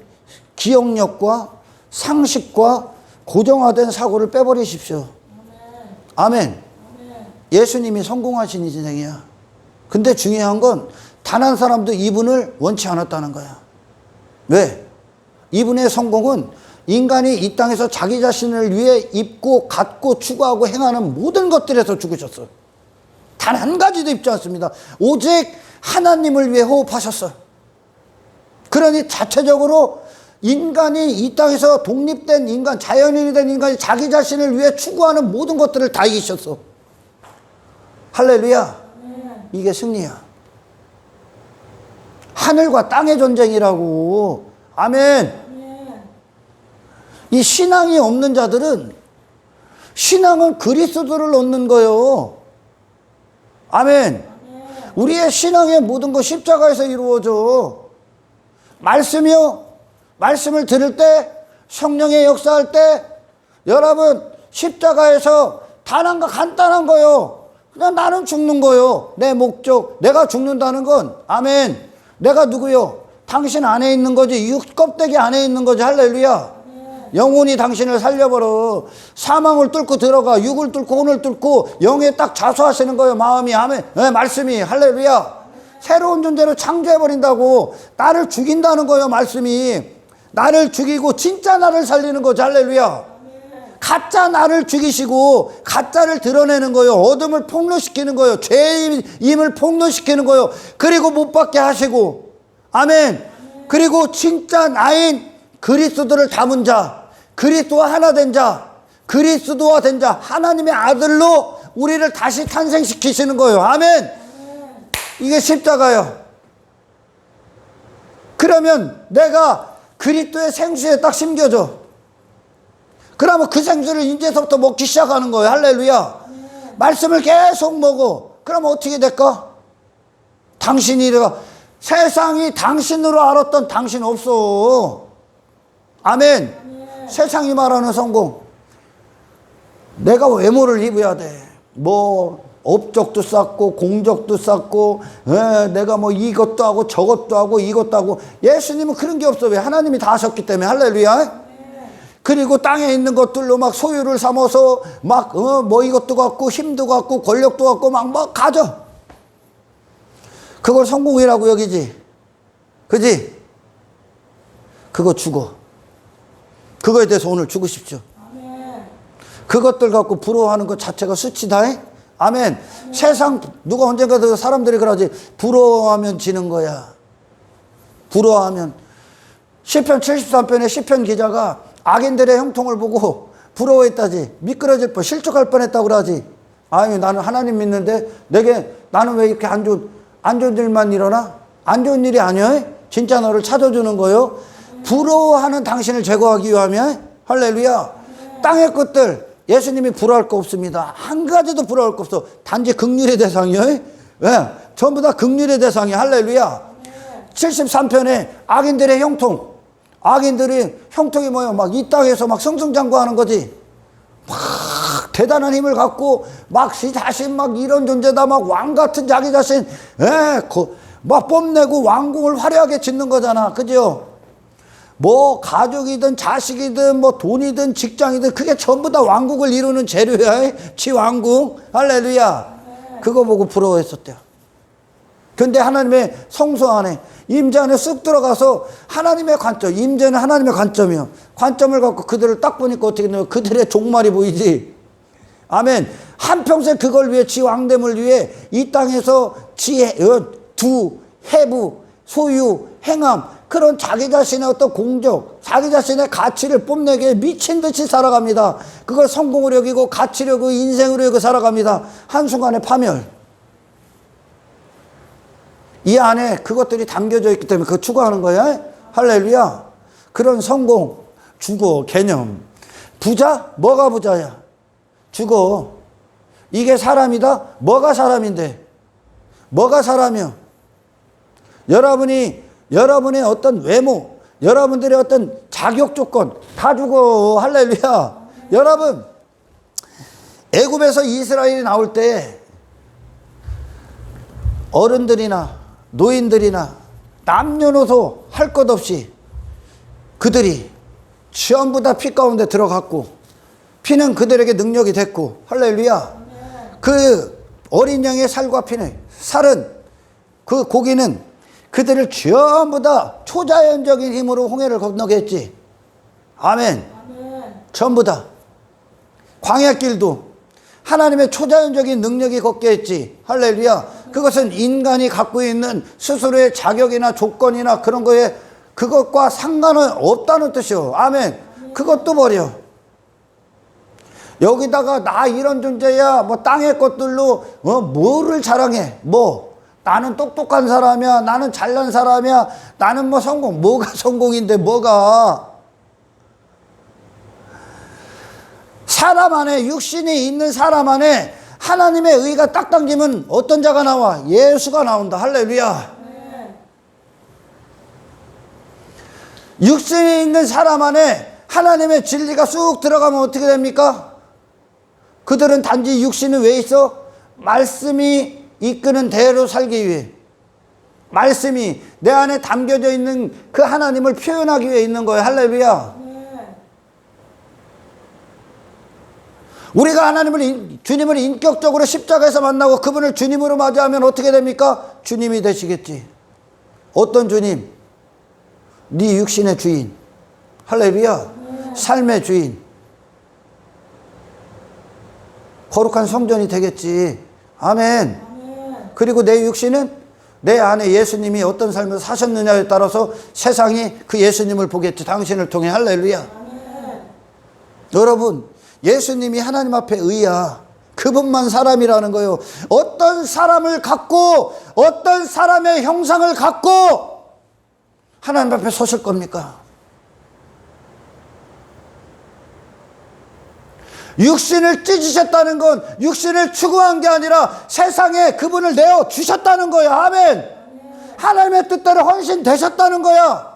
기억력과 상식과 고정화된 사고를 빼버리십시오. 아멘. 예수님이 성공하신 인생이야. 근데 중요한 건 단 한 사람도 이분을 원치 않았다는 거야. 왜? 이분의 성공은 인간이 이 땅에서 자기 자신을 위해 입고 갖고 추구하고 행하는 모든 것들에서 죽으셨어요. 단 한 가지도 입지 않습니다. 오직 하나님을 위해 호흡하셨어요. 그러니 자체적으로 인간이 이 땅에서 독립된 인간, 자연인이 된 인간이 자기 자신을 위해 추구하는 모든 것들을 다 이기셨어. 할렐루야. 이게 승리야. 하늘과 땅의 전쟁이라고. 아멘. 이 신앙이 없는 자들은, 신앙은 그리스도를 얻는 거예요. 아멘. 우리의 신앙의 모든 것 십자가에서 이루어져. 말씀이요. 말씀을 들을 때, 성령의 역사할 때, 여러분 십자가에서 단 한 가 간단한 거요. 그냥 나는 죽는 거요. 내 목적, 내가 죽는다는 건, 아멘, 내가 누구요? 당신 안에 있는 거지. 육 껍데기 안에 있는 거지. 할렐루야. 영혼이 당신을 살려버려. 사망을 뚫고 들어가. 육을 뚫고 혼을 뚫고 영에 딱 자수하시는 거예요. 마음이. 아멘. 네, 말씀이. 할렐루야. 새로운 존재로 창조해버린다고. 나를 죽인다는 거예요. 말씀이. 나를 죽이고 진짜 나를 살리는 거죠. 할렐루야. 가짜 나를 죽이시고 가짜를 드러내는 거예요. 어둠을 폭로시키는 거예요. 죄의 힘을 폭로시키는 거예요. 그리고 못 받게 하시고. 아멘. 그리고 진짜 나인 그리스도를 담은 자, 그리스도와 하나 된 자, 그리스도와 된 자, 하나님의 아들로 우리를 다시 탄생시키시는 거예요. 아멘. 이게 십자가예요. 그러면 내가 그리스도의 생수에 딱 심겨져. 그러면 그 생수를 이제서부터 먹기 시작하는 거예요. 할렐루야. 말씀을 계속 먹어. 그러면 어떻게 될까? 당신이 내가 세상이 당신으로 알았던 당신 없어. 아멘. 세상이 말하는 성공. 내가 외모를 입어야 돼. 뭐 업적도 쌓고 공적도 쌓고 내가 뭐 이것도 하고 저것도 하고 이것도 하고. 예수님은 그런 게 없어. 왜? 하나님이 다 하셨기 때문에. 할렐루야. 그리고 땅에 있는 것들로 막 소유를 삼아서 막 뭐 이것도 갖고 힘도 갖고 권력도 갖고 막 가져. 그걸 성공이라고 여기지. 그지? 그거 죽어. 그거에 대해서 오늘 죽으십시오. 아멘. 그것들 갖고 부러워하는 것 자체가 수치다. 아멘. 아멘. 세상 누가 언젠가 사람들이 그러지. 부러워하면 지는 거야. 부러워하면. 시편 73편에 시편 기자가 악인들의 형통을 보고 부러워했다지. 미끄러질 뻔, 실족할 뻔했다고 그러지. 아니, 나는 하나님 믿는데 나는 왜 이렇게 안 좋은 일만 일어나? 안 좋은 일이 아니야. 진짜 너를 찾아주는 거요. 부러워하는 당신을 제거하기 위하면. 할렐루야. 땅의 것들 예수님이 부러워할 거 없습니다. 한 가지도 부러워할 거 없어. 단지 긍휼의 대상이요. 왜? 전부 다 긍휼의 대상이. 할렐루야. 73편에 악인들의 형통. 악인들이 형통이 뭐예요? 막 이 땅에서 막 승승장구하는 거지. 막 대단한 힘을 갖고 막 지 자신 막 이런 존재다. 막 왕 같은 자기 자신 막 뽐내고 왕궁을 화려하게 짓는 거잖아. 그죠? 뭐 가족이든 자식이든 뭐 돈이든 직장이든 그게 전부 다 왕국을 이루는 재료야. 지 왕궁. 할렐루야. 그거 보고 부러워했었대요. 근데 하나님의 성소 안에 임재 안에 쑥 들어가서 하나님의 관점, 임재는 하나님의 관점이요. 관점을 갖고 그들을 딱 보니까 어떻게 되냐. 그들의 종말이 보이지. 아멘. 한평생 그걸 위해 지 왕됨을 위해 이 땅에서 두 해부 소유 행함 그런 자기 자신의 어떤 공적 자기 자신의 가치를 뽐내게 미친 듯이 살아갑니다. 그걸 성공으로 여기고 가치로 여기고 인생으로 여기고 살아갑니다. 한순간에 파멸. 이 안에 그것들이 담겨져 있기 때문에 그거 추구하는 거야. 할렐루야. 그런 성공, 죽어, 개념. 부자? 뭐가 부자야? 죽어. 이게 사람이다? 뭐가 사람인데? 뭐가 사람이야? 여러분의 어떤 외모, 여러분들의 어떤 자격 조건 다 죽어. 할렐루야. 여러분, 애굽에서 이스라엘이 나올 때 어른들이나 노인들이나 남녀노소 할 것 없이 그들이 전부 다 피 가운데 들어갔고 피는 그들에게 능력이 됐고. 할렐루야. 그 어린 양의 살과 피는 살은 그 고기는 그들을 전부 다 초자연적인 힘으로 홍해를 건너게 했지. 아멘. 전부 다. 광야길도 하나님의 초자연적인 능력이 걷게 했지. 할렐루야. 그것은 인간이 갖고 있는 스스로의 자격이나 조건이나 그런 거에 그것과 상관은 없다는 뜻이요. 아멘. 그것도 버려. 여기다가 나 이런 존재야. 뭐 땅의 것들로 뭐를 자랑해. 뭐 나는 똑똑한 사람이야. 나는 잘난 사람이야. 나는 뭐 성공. 뭐가 성공인데 뭐가. 사람 안에 육신이 있는 사람 안에 하나님의 의가 딱 당기면 어떤 자가 나와? 예수가 나온다. 할렐루야. 육신이 있는 사람 안에 하나님의 진리가 쑥 들어가면 어떻게 됩니까? 그들은 단지 육신은 왜 있어? 말씀이 이끄는 대로 살기 위해. 말씀이 내 안에 담겨져 있는 그 하나님을 표현하기 위해 있는 거예요. 할렐루야. 우리가 주님을 인격적으로 십자가에서 만나고 그분을 주님으로 맞이하면 어떻게 됩니까? 주님이 되시겠지. 어떤 주님? 네 육신의 주인. 할렐루야. 삶의 주인. 거룩한 성전이 되겠지. 아멘. 그리고 내 육신은 내 안에 예수님이 어떤 삶을 사셨느냐에 따라서 세상이 그 예수님을 보겠지. 당신을 통해. 할렐루야. 여러분, 예수님이 하나님 앞에 의야. 그분만 사람이라는 거예요. 어떤 사람을 갖고 어떤 사람의 형상을 갖고 하나님 앞에 서실 겁니까? 육신을 찢으셨다는 건 육신을 추구한 게 아니라 세상에 그분을 내어 주셨다는 거야. 아멘. 하나님의 뜻대로 헌신되셨다는 거야.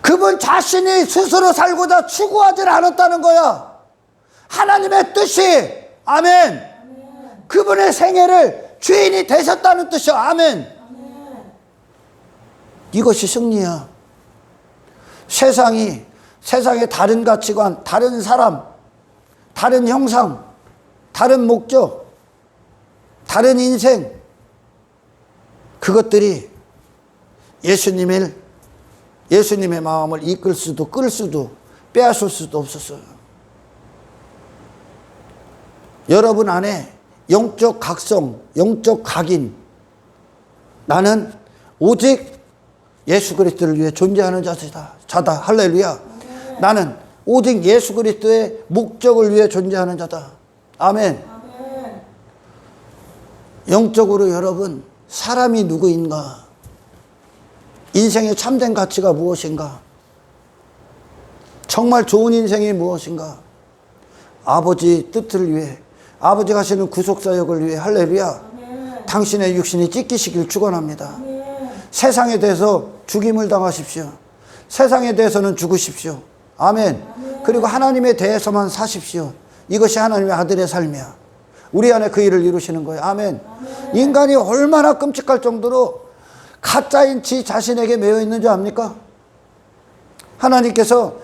그분 자신이 스스로 살고자 추구하지 않았다는 거야. 하나님의 뜻이. 아멘. 그분의 생애를 주인이 되셨다는 뜻이야. 아멘. 이것이 승리야. 세상의 다른 가치관, 다른 사람, 다른 형상, 다른 목적, 다른 인생, 그것들이 예수님의 마음을 이끌 수도 끌 수도 빼앗을 수도 없었어요. 여러분 안에 영적 각성, 영적 각인, 나는 오직 예수 그리스도를 위해 존재하는 자다. 할렐루야. 나는 오직 예수 그리스도의 목적을 위해 존재하는 자다. 아멘. 영적으로 여러분, 사람이 누구인가? 인생의 참된 가치가 무엇인가? 정말 좋은 인생이 무엇인가? 아버지 뜻을 위해, 아버지가 하시는 구속사역을 위해. 할렐루야. 당신의 육신이 찢기시길 축원합니다. 세상에 대해서 죽임을 당하십시오. 세상에 대해서는 죽으십시오. 아멘. 그리고 하나님에 대해서만 사십시오. 이것이 하나님의 아들의 삶이야. 우리 안에 그 일을 이루시는 거예요. 아멘. 인간이 얼마나 끔찍할 정도로 가짜인 지 자신에게 매여 있는 줄 압니까? 하나님께서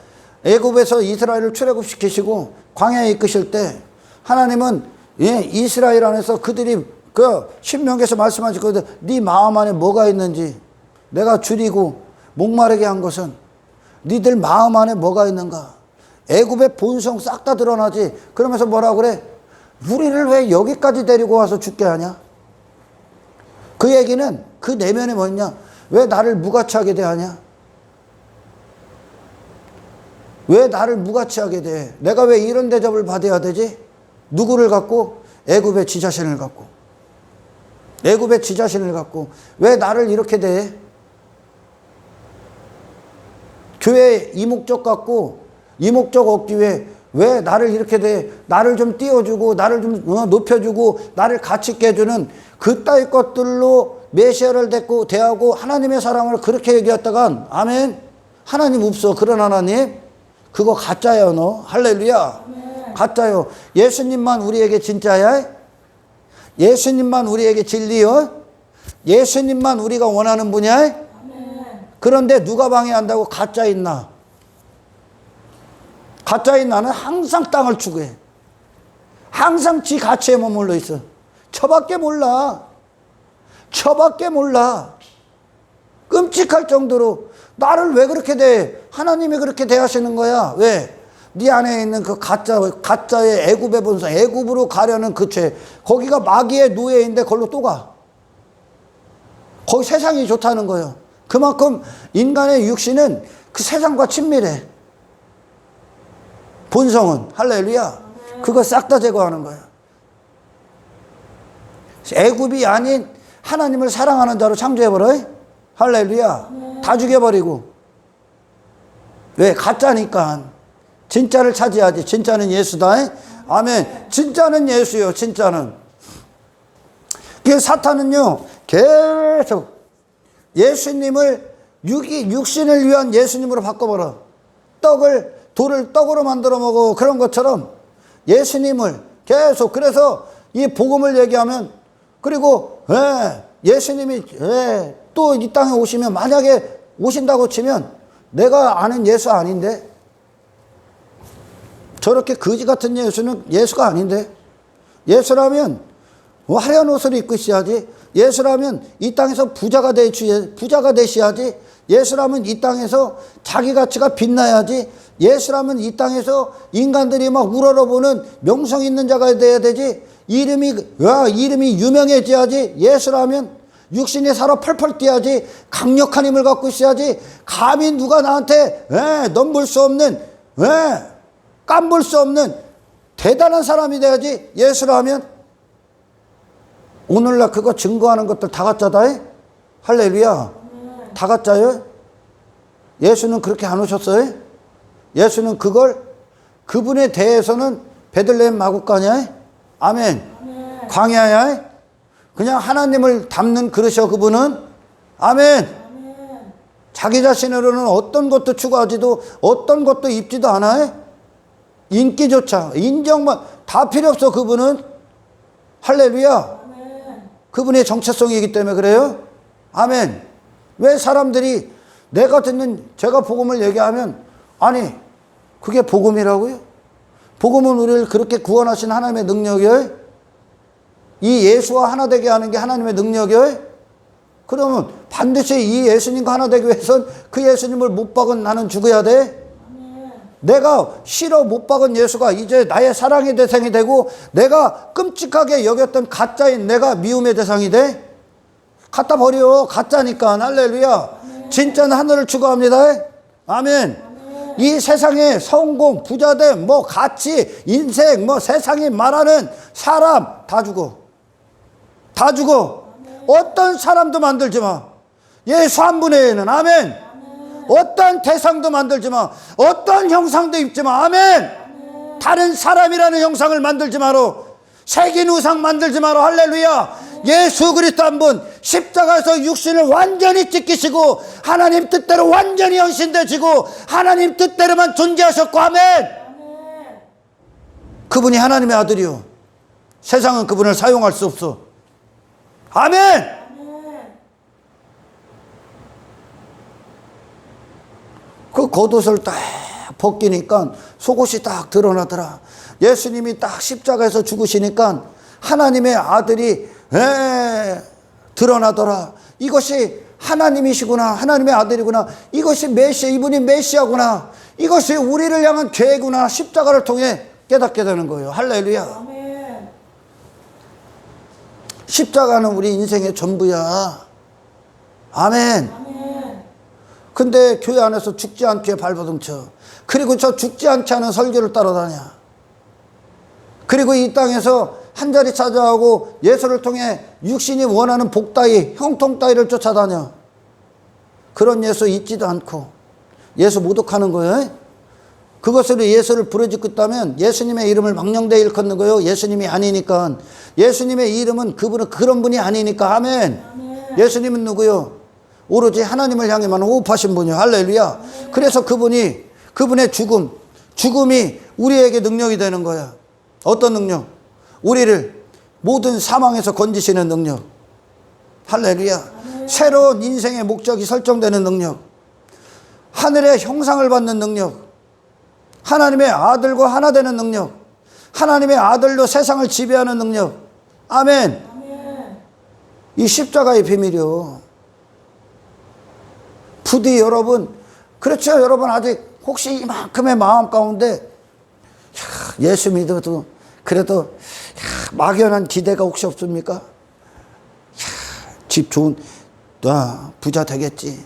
애굽에서 이스라엘을 출애굽시키시고 광야에 이끄실 때 하나님은 이스라엘 안에서 그들이 그 신명기에서 말씀하셨거든. 네 마음 안에 뭐가 있는지 내가 줄이고 목마르게 한 것은 니들 마음 안에 뭐가 있는가? 애굽의 본성 싹 다 드러나지. 그러면서 뭐라 그래? 우리를 왜 여기까지 데리고 와서 죽게 하냐? 그 얘기는 그 내면에 뭐냐? 왜 나를 무가치하게 대하냐? 왜 나를 무가치하게 대해? 내가 왜 이런 대접을 받아야 되지? 누구를 갖고? 애굽의 지 자신을 갖고. 애굽의 지 자신을 갖고 왜 나를 이렇게 대해? 교회 이 목적 갖고 이 목적 얻기 위해 왜 나를 이렇게 대해? 나를 좀 띄워주고 나를 좀 높여주고 나를 가치 있게 해주는 그따위 것들로 메시아를 대하고 하나님의 사랑을 그렇게 얘기했다간 아멘. 하나님 없어. 그런 하나님 그거 가짜야. 너 할렐루야. 아멘. 가짜요. 예수님만 우리에게 진짜야. 예수님만 우리에게 진리요. 예수님만 우리가 원하는 분이야. 아멘. 그런데 누가 방해한다고 가짜인 나. 가짜인 나는 항상 땅을 추구해. 항상 지 가치에 머물러 있어. 저밖에 몰라. 저밖에 몰라. 끔찍할 정도로 나를 왜 그렇게 대해? 하나님이 그렇게 대하시는 거야. 왜? 네 안에 있는 그 가짜의 애굽의 본성, 애굽으로 가려는 그 죄, 거기가 마귀의 노예인데 걸로 또 가. 거기 세상이 좋다는 거예요. 그만큼 인간의 육신은 그 세상과 친밀해. 본성은. 할렐루야. 그거 싹 다 제거하는 거예요. 애굽이 아닌 하나님을 사랑하는 자로 창조해버려. 할렐루야. 다 죽여버리고. 왜? 가짜니까. 진짜를 차지하지. 진짜는 예수다. 아멘. 진짜는 예수요. 진짜는. 그 사탄은요, 계속 예수님을 육신을 위한 예수님으로 바꿔버려. 돌을 떡으로 만들어 먹어. 그런 것처럼 예수님을 계속. 그래서 이 복음을 얘기하면, 그리고 예수님이 또 이 땅에 오시면, 만약에 오신다고 치면 내가 아는 예수 아닌데, 저렇게 거지 같은 예수는 예수가 아닌데, 예수라면 화려한 옷을 입고 있어야지. 예수라면 이 땅에서 부자가 되셔야지. 예수라면 이 땅에서 자기 가치가 빛나야지. 예수라면 이 땅에서 인간들이 막 우러러보는 명성 있는 자가 돼야 되지. 이름이 유명해져야지. 예수라면 육신이 살아 펄펄 뛰어야지. 강력한 힘을 갖고 있어야지. 감히 누가 나한테 넘볼 수 없는, 깜볼 수 없는 대단한 사람이 돼야지. 예수라면. 오늘날 그거 증거하는 것들 다 가짜다. 할렐루야. 다 가짜요. 예수는 그렇게 안 오셨어요. 예수는 그분에 대해서는 베들레헴 마구간이야. 아멘. 광야야. 그냥 하나님을 담는 그릇이요, 그분은. 아멘. 자기 자신으로는 어떤 것도 추구하지도, 어떤 것도 입지도 않아요. 인기조차, 인정만 다 필요 없어, 그분은. 할렐루야. 그분의 정체성이기 때문에 그래요. 아멘. 왜 사람들이 제가 복음을 얘기하면, 아니 그게 복음이라고요? 복음은 우리를 그렇게 구원하신 하나님의 능력이에요? 이 예수와 하나 되게 하는 게 하나님의 능력이에요? 그러면 반드시 이 예수님과 하나 되기 위해선 그 예수님을 못 박은 나는 죽어야 돼? 내가 싫어 못 박은 예수가 이제 나의 사랑의 대상이 되고, 내가 끔찍하게 여겼던 가짜인 내가 미움의 대상이 돼? 갖다 버려. 가짜니까. 할렐루야. 진짜는 하늘을 추구합니다. 아멘. 이 세상에 성공, 부자됨, 가치, 인생, 세상이 말하는 사람 다 죽어. 다 죽어. 어떤 사람도 만들지 마. 예수 한 분에는. 아멘. 어떤 대상도 만들지 마. 어떤 형상도 입지 마. 아멘. 다른 사람이라는 형상을 만들지 마라. 새긴 우상 만들지 마라. 할렐루야. 예수 그리스도 한 분 십자가에서 육신을 완전히 찢기시고 하나님 뜻대로 완전히 헌신되시고 하나님 뜻대로만 존재하셨고. 아멘. 그분이 하나님의 아들이요. 세상은 그분을 사용할 수 없어. 아멘. 그 겉옷을 딱 벗기니까 속옷이 딱 드러나더라. 예수님이 딱 십자가에서 죽으시니까 하나님의 아들이 드러나더라. 이것이 하나님이시구나. 하나님의 아들이구나. 이것이 메시아, 이분이 메시아구나. 이것이 우리를 향한 계획구나. 십자가를 통해 깨닫게 되는 거예요. 할렐루야. 아멘. 십자가는 우리 인생의 전부야. 아멘. 아멘. 근데 교회 안에서 죽지 않게 발버둥쳐. 그리고 저 죽지 않게 하는 설교를 따라다녀. 그리고 이 땅에서 한 자리 차지하고 예수를 통해 육신이 원하는 복 따위, 형통 따위를 쫓아다녀. 그런 예수 있지도 않고 예수 모독하는 거예요. 그것으로 예수를 부르짖고 있다면 예수님의 이름을 망령되이 일컫는 거예요. 예수님이 아니니까. 예수님의 이름은 그분은 그런 분이 아니니까. 아멘. 아멘. 예수님은 누구요? 오로지 하나님을 향해만 호흡하신 분이요. 할렐루야. 그래서 그분의 죽음이 우리에게 능력이 되는 거야. 어떤 능력? 우리를 모든 사망에서 건지시는 능력. 할렐루야. 새로운 인생의 목적이 설정되는 능력. 하늘의 형상을 받는 능력. 하나님의 아들과 하나 되는 능력. 하나님의 아들로 세상을 지배하는 능력. 아멘. 이 십자가의 비밀이요. 부디 여러분, 그렇죠. 여러분 아직 혹시 이만큼의 마음 가운데 예수 믿어도 그래도 막연한 기대가 혹시 없습니까? 집 좋은 부자 되겠지.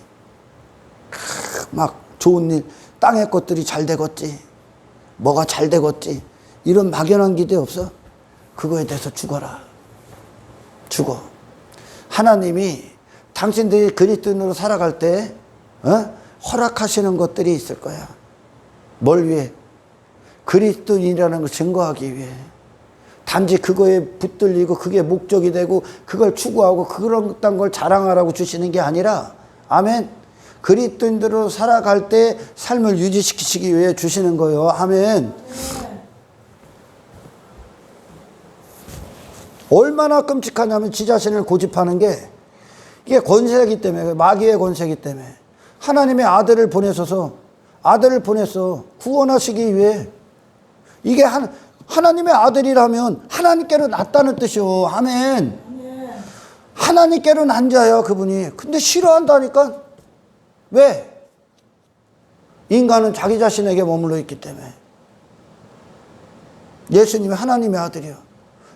막 좋은 일, 땅의 것들이 잘 되겠지. 뭐가 잘 되겠지. 이런 막연한 기대 없어? 그거에 대해서 죽어라. 죽어. 하나님이 당신들이 그리스도인으로 살아갈 때 허락하시는 것들이 있을 거야. 뭘 위해? 그리스도인이라는 걸 증거하기 위해. 단지 그거에 붙들리고 그게 목적이 되고 그걸 추구하고 그런 걸 자랑하라고 주시는 게 아니라, 아멘, 그리스도인들로 살아갈 때 삶을 유지시키시기 위해 주시는 거예요. 아멘. 얼마나 끔찍하냐면 지 자신을 고집하는 게, 이게 권세이기 때문에, 마귀의 권세이기 때문에. 하나님의 아들을 보내셔서, 아들을 보냈어. 구원하시기 위해. 이게 하나님의 아들이라면 하나님께로 났다는 뜻이요. 아멘. 하나님께로 난 자야, 그분이. 근데 싫어한다니까? 왜? 인간은 자기 자신에게 머물러 있기 때문에. 예수님이 하나님의 아들이요.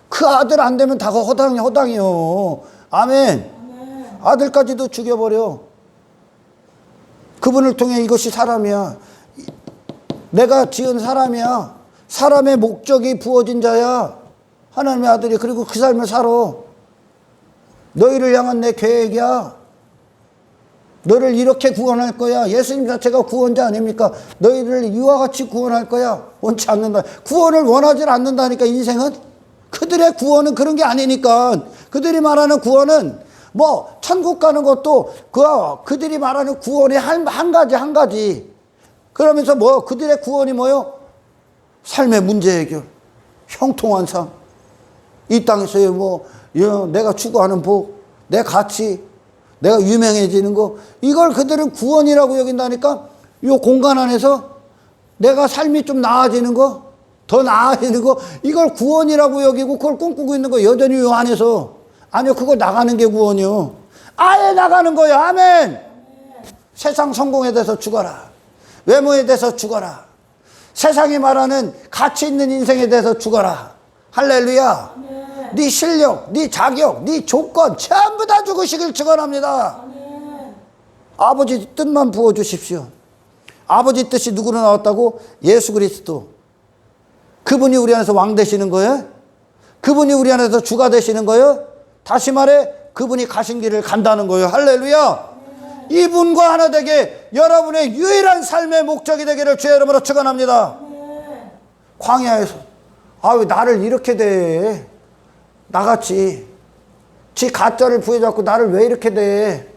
그 아들 안 되면 다 허당이요. 아멘. 아들까지도 죽여버려. 그분을 통해 이것이 사람이야. 내가 지은 사람이야. 사람의 목적이 부어진 자야. 하나님의 아들이. 그리고 그 삶을 살아. 너희를 향한 내 계획이야. 너를 이렇게 구원할 거야. 예수님 자체가 구원자 아닙니까? 너희를 이와 같이 구원할 거야. 원치 않는다. 구원을 원하지 않는다니까, 인생은. 그들의 구원은 그런 게 아니니까. 그들이 말하는 구원은 뭐 천국 가는 것도 그들이 말하는 구원이 한 가지. 그러면서 뭐 그들의 구원이 뭐요? 삶의 문제 해결, 형통한 삶, 이 땅에서의 뭐 내가 추구하는 복, 내 가치, 내가 유명해지는 거, 이걸 그들은 구원이라고 여긴다니까. 이 공간 안에서 내가 삶이 좀 나아지는 거, 더 나아지는 거, 이걸 구원이라고 여기고 그걸 꿈꾸고 있는 거, 여전히 이 안에서. 아니요, 그거 나가는 게 구원이요. 아예 나가는 거예요. 아멘. 세상 성공에 대해서 죽어라. 외모에 대해서 죽어라. 세상이 말하는 가치 있는 인생에 대해서 죽어라. 할렐루야. 네 실력, 네 자격, 네 조건 전부 다 죽으시길 축원합니다. 아버지 뜻만 부어주십시오. 아버지 뜻이 누구로 나왔다고? 예수 그리스도. 그분이 우리 안에서 왕 되시는 거예요? 그분이 우리 안에서 주가 되시는 거예요? 다시 말해, 그분이 가신 길을 간다는 거예요. 할렐루야. 이분과 하나 되게 여러분의 유일한 삶의 목적이 되기를 주의 이름으로 축원합니다. 광야에서 왜 나를 이렇게 대? 나같이 지 가짜를 부여잡고 나를 왜 이렇게 대?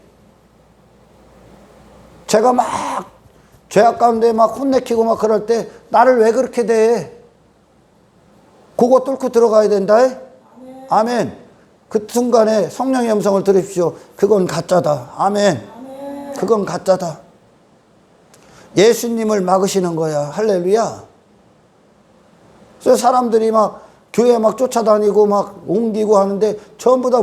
제가 막 죄악 가운데 막 혼내키고 막 그럴 때 나를 왜 그렇게 대? 그거 뚫고 들어가야 된다. 아멘. 그 순간에 성령의 음성을 들으십시오. 그건 가짜다. 아멘. 그건 가짜다. 예수님을 막으시는 거야. 할렐루야. 그래서 사람들이 막 교회 막 쫓아다니고 막 옮기고 하는데 전부 다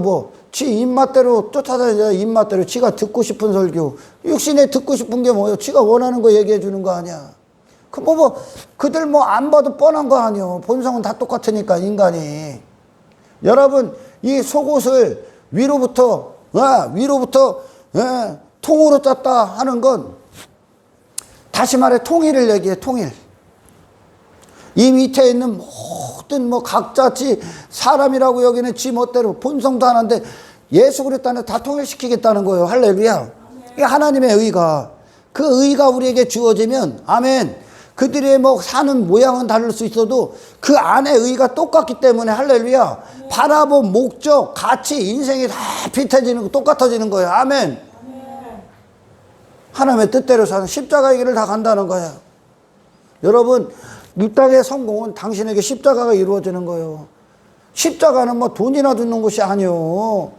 지 입맛대로 쫓아다니잖아. 입맛대로 지가 듣고 싶은 설교. 육신에 듣고 싶은 게 뭐예요? 지가 원하는 거 얘기해 주는 거 아니야. 그들 안 봐도 뻔한 거 아니요. 본성은 다 똑같으니까, 인간이. 여러분, 이 속옷을 위로부터 통으로 짰다 하는 건, 다시 말해 통일을 얘기해. 통일. 이 밑에 있는 모든 각자 사람이라고 여기는 지 멋대로 본성도 하나인데 예수 그리스도 다 통일시키겠다는 거예요. 할렐루야. 이게 하나님의 의가. 그 의가 우리에게 주어지면, 아멘. 그들의 사는 모양은 다를 수 있어도 그 안에 의가 똑같기 때문에, 할렐루야. 바라본 목적, 가치, 인생이 다 비슷해지는 거, 똑같아지는 거예요. 아멘. 하나님의 뜻대로 사는 십자가의 길을 다 간다는 거야. 여러분, 이 땅의 성공은 당신에게 십자가가 이루어지는 거예요. 십자가는 돈이나 주는 것이 아니요.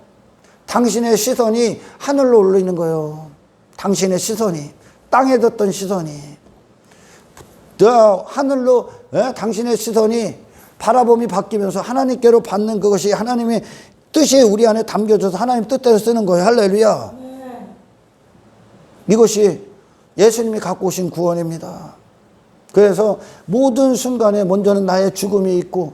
당신의 시선이 하늘로 올리는 거예요. 당신의 시선이, 땅에 뒀던 시선이 하늘로, 당신의 시선이 바라봄이 바뀌면서 하나님께로 받는 그것이 하나님의 뜻이 우리 안에 담겨져서 하나님 뜻대로 쓰는 거예요. 할렐루야. 이것이 예수님이 갖고 오신 구원입니다. 그래서 모든 순간에 먼저는 나의 죽음이 있고,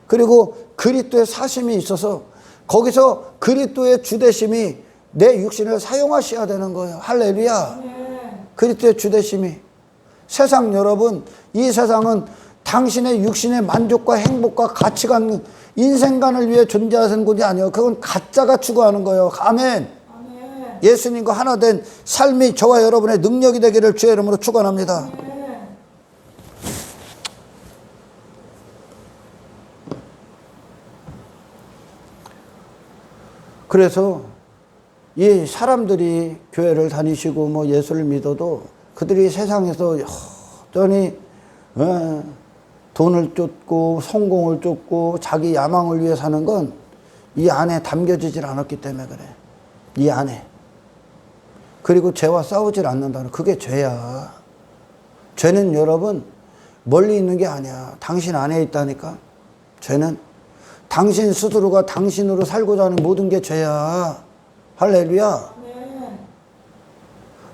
그리고 그리스도의 사심이 있어서 거기서 그리스도의 주되심이 내 육신을 사용하셔야 되는 거예요. 할렐루야. 그리스도의 주되심이. 세상 여러분, 이 세상은 당신의 육신의 만족과 행복과 가치관, 인생관을 위해 존재하는 곳이 아니에요. 그건 가짜가 추구하는 거예요. 아멘. 예수님과 하나 된 삶이 저와 여러분의 능력이 되기를 주의 이름으로 축원합니다. 그래서 이 사람들이 교회를 다니시고 뭐 예수를 믿어도 그들이 세상에서 여전히 돈을 쫓고 성공을 쫓고 자기 야망을 위해 사는 건 이 안에 담겨지질 않았기 때문에 그래. 이 안에. 그리고 죄와 싸우질 않는다는, 그게 죄야. 죄는 여러분 멀리 있는 게 아니야. 당신 안에 있다니까. 죄는 당신 스스로가 당신으로 살고자 하는 모든 게 죄야. 할렐루야.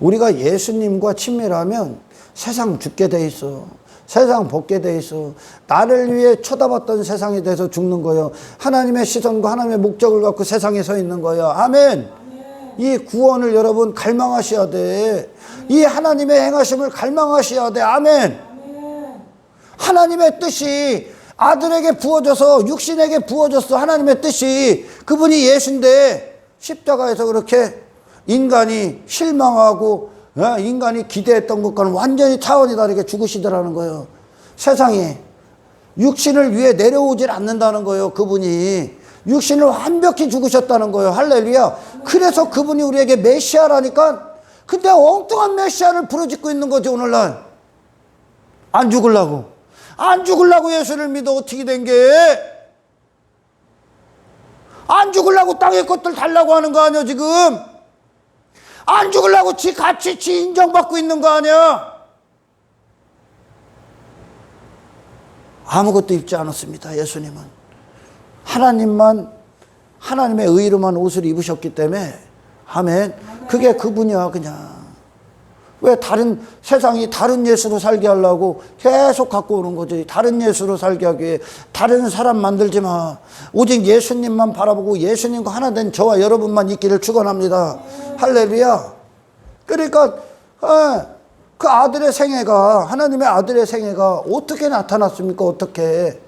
우리가 예수님과 친밀하면 세상 죽게 돼 있어. 세상 벗게 돼 있어. 나를 위해 쳐다봤던 세상에 대해서 죽는 거예요. 하나님의 시선과 하나님의 목적을 갖고 세상에 서 있는 거예요. 아멘. 이 구원을 여러분 갈망하셔야 돼. 이 하나님의 행하심을 갈망하셔야 돼. 아멘. 하나님의 뜻이 아들에게 부어져서 육신에게 부어졌어. 하나님의 뜻이. 그분이 예수인데 십자가에서 그렇게 인간이 실망하고 인간이 기대했던 것과는 완전히 차원이 다르게 죽으시더라는 거예요. 세상에 육신을 위해 내려오질 않는다는 거예요. 그분이 육신을 완벽히 죽으셨다는 거예요. 할렐루야. 그래서 그분이 우리에게 메시아라니까. 근데 엉뚱한 메시아를 부르짖고 있는 거지 오늘날. 안 죽으려고. 안 죽으려고 예수를 믿어. 어떻게 된 게? 안 죽으려고 땅의 것들 달라고 하는 거 아니야 지금? 안 죽으려고 지 가치, 지 인정받고 있는 거 아니야? 아무것도 입지 않았습니다. 예수님은 하나님만, 하나님의 의로만 옷을 입으셨기 때문에. 아멘. 그게 그분이야. 그냥 왜 다른 세상이 다른 예수로 살게 하려고 계속 갖고 오는 거지. 다른 예수로 살게 하기 위해. 다른 사람 만들지 마. 오직 예수님만 바라보고 예수님과 하나 된 저와 여러분만 있기를 축원합니다. 할렐루야. 그러니까 그 아들의 생애가, 하나님의 아들의 생애가 어떻게 나타났습니까? 어떻게?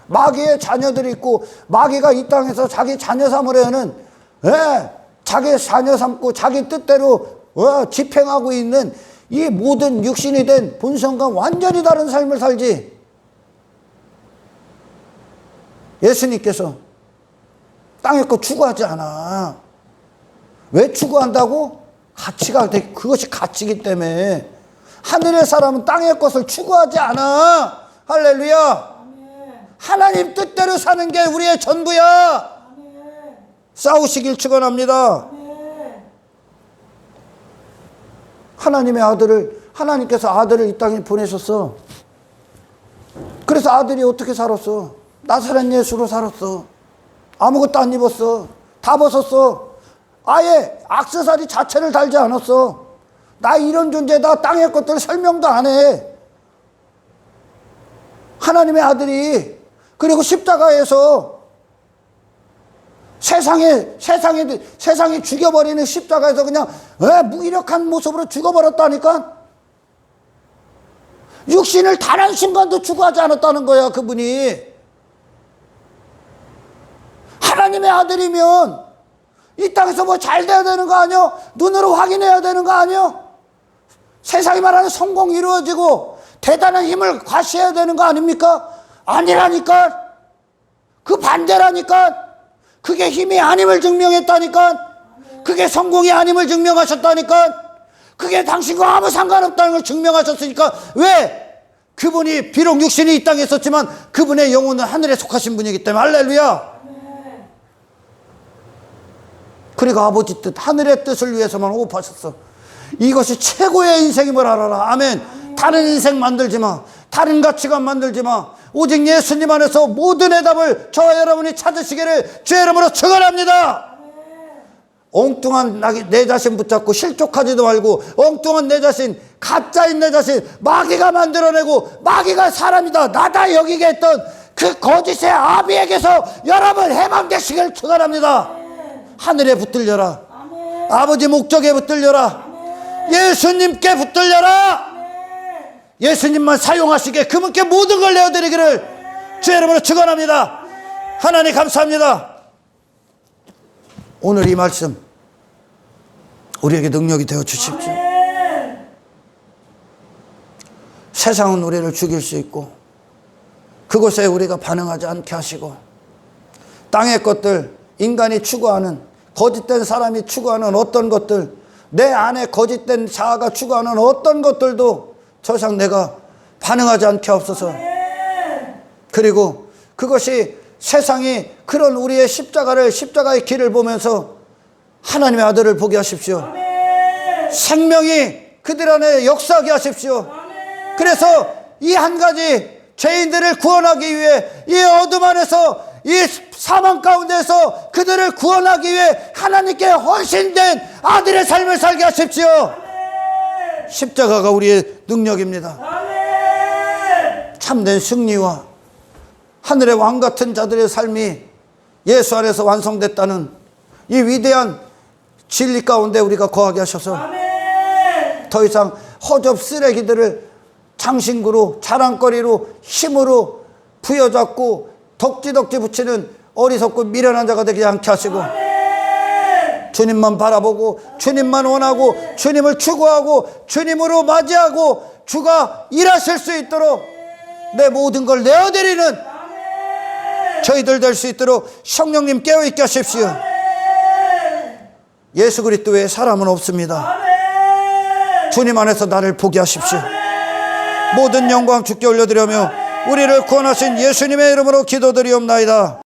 마귀의 자녀들이 있고 마귀가 이 땅에서 자기 자녀 삼으려는, 자기 자녀 삼고 자기 뜻대로 집행하고 있는 이 모든 육신이 된 본성과 완전히 다른 삶을 살지. 예수님께서 땅의 것 추구하지 않아. 왜 추구한다고? 가치가, 그것이 가치이기 때문에. 하늘의 사람은 땅의 것을 추구하지 않아. 할렐루야. 하나님 뜻대로 사는 게 우리의 전부야. 싸우시길 축원합니다. 하나님의 아들을, 하나님께서 아들을 이 땅에 보내셨어. 그래서 아들이 어떻게 살았어? 나사렛 예수로 살았어. 아무것도 안 입었어. 다 벗었어. 아예 액세서리 자체를 달지 않았어. 나 이런 존재다. 땅의 것들 설명도 안 해. 하나님의 아들이. 그리고 십자가에서 세상이 죽여버리는 십자가에서 그냥 무기력한 모습으로 죽어버렸다니까. 육신을 단 한 순간도 추구하지 않았다는 거야. 그분이 하나님의 아들이면 이 땅에서 뭐 잘 돼야 되는 거 아니요? 눈으로 확인해야 되는 거 아니요? 세상이 말하는 성공이 이루어지고 대단한 힘을 과시해야 되는 거 아닙니까? 아니라니까. 그 반대라니까. 그게 힘이 아님을 증명했다니까. 그게 성공이 아님을 증명하셨다니까. 그게 당신과 아무 상관없다는 걸 증명하셨으니까. 왜? 그분이 비록 육신이 이 땅에 있었지만 그분의 영혼은 하늘에 속하신 분이기 때문에. 할렐루야. 그리고 아버지 뜻, 하늘의 뜻을 위해서만 호흡하셨어. 이것이 최고의 인생임을 알아라. 아멘. 다른 인생 만들지 마. 다른 가치관 만들지 마. 오직 예수님 안에서 모든 해답을 저와 여러분이 찾으시기를 주의 이름으로 축원합니다. 엉뚱한 내 자신 붙잡고 실족하지도 말고, 엉뚱한 내 자신, 가짜인 내 자신 마귀가 만들어내고 마귀가 사람이다 나다 여기게 했던 그 거짓의 아비에게서 여러분 해방되시기를 축원합니다. 하늘에 붙들려라. 아버지 목적에 붙들려라. 예수님께 붙들려라. 예수님만 사용하시게 그분께 모든 걸 내어드리기를 주의 이름으로 축원합니다. 하나님 감사합니다. 오늘 이 말씀 우리에게 능력이 되어 주십시오. 세상은 우리를 죽일 수 있고 그곳에 우리가 반응하지 않게 하시고, 땅의 것들, 인간이 추구하는, 거짓된 사람이 추구하는 어떤 것들, 내 안에 거짓된 자아가 추구하는 어떤 것들도 저 이상 내가 반응하지 않게 하옵소서. 그리고 그것이 세상이 그런 우리의 십자가의 길을 보면서 하나님의 아들을 보게 하십시오. 생명이 그들 안에 역사하게 하십시오. 그래서 이 한 가지 죄인들을 구원하기 위해 이 어둠 안에서, 이 사망 가운데서 그들을 구원하기 위해 하나님께 헌신된 아들의 삶을 살게 하십시오. 십자가가 우리의 능력입니다. 참된 승리와 하늘의 왕 같은 자들의 삶이 예수 안에서 완성됐다는 이 위대한 진리 가운데 우리가 거하게 하셔서 더 이상 허접 쓰레기들을 장신구로, 자랑거리로, 힘으로 부여잡고 덕지덕지 붙이는 어리석고 미련한 자가 되지 않게 하시고, 주님만 바라보고 주님만 원하고 주님을 추구하고 주님으로 맞이하고 주가 일하실 수 있도록 내 모든 걸 내어드리는 저희들 될 수 있도록 성령님 깨어있게 하십시오. 예수 그리스도 외에 사람은 없습니다. 주님 안에서 나를 보게 하십시오. 모든 영광 주께 올려드리며 우리를 구원하신 예수님의 이름으로 기도드리옵나이다.